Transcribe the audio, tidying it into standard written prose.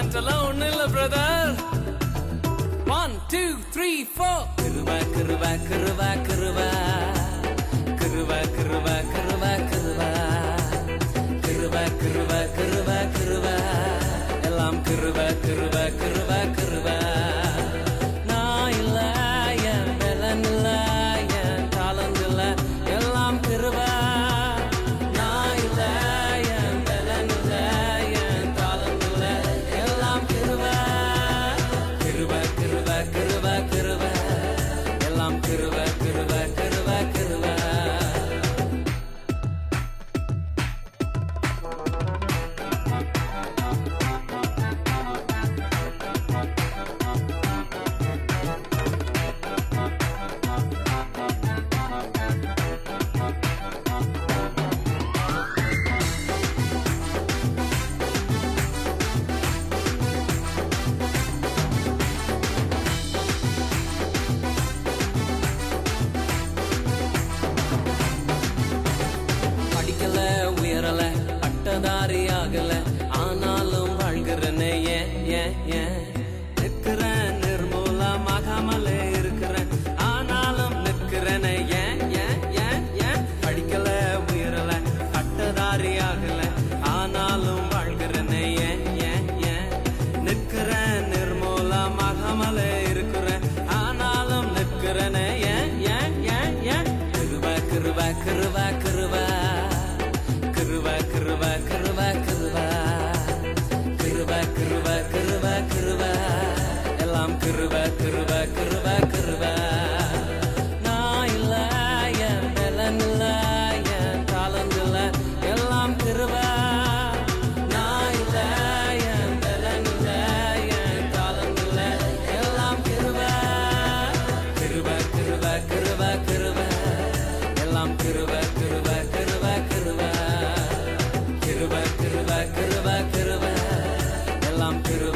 talent எல்லாம் ஒண்ணு இல்ல பிரதர். 1 2 3 4 கிருபா கிருபா கிருபா கிருபா கிருபா கிருபா கிருபா கிருபா கிருபா கிருபா கிருபா கிருபா எல்லாம் கிருபா கிருபா கிருபா கிருபா. நான் இல்ல, என் பலன் இல்ல, என் talent இல்ல, எல்லாம் கிருபா. நான் இல்ல, என் பலன் இல்ல, என் talent இல்ல, எல்லாம் கிருபா. கிருபா கிருபா கிருபா கிருபா எல்லாம் கிருபா கிருபா கிருபா கிருபா. படிக்கல உயரல பட்டதாரி ஆகல ஆனாலும் வாழ்கிறனே ஏன் ஏன் ஏன் நிற்கிறேன் நிர்மூலமாகாமலே இருக்கிறேன் ஆனாலும் நிற்கிறனே ஏன் ஏன் ஏன் ஏன் படிக்கல உயரல பட்டதாரி ஆகல ஆனாலும் வாழ்கிறனே ஏன் ஏன் ஏன் நிற்கிறேன் நிர்மூலமாகாமலே இருக்கிறேன் ஆனாலும் நிற்கிறனே ஏன் ஏன் ஏன் ஏன் கிருபா கிருபா கிருபா கிருபா கிருபா கிருபா கிருபா கிருபா கிருபா கிருபா கிருபா கிருபா எல்லாம் கிருபா கிருபா கிருபா கிருபா. நான் இல்ல, என் பலன் இல்ல, என் talent இல்ல, எல்லாம் கிருபா. நான் இல்ல, என் பலன் இல்ல, என் talent இல்ல, எல்லாம் கிருபா. கிருபா கிருபா கிருபா கிருபா எல்லாம் கிருபா கிருபா கிருபா கிருபா. கிருபா கிருபா கிருபா கிருபா எல்லாம் கிருபா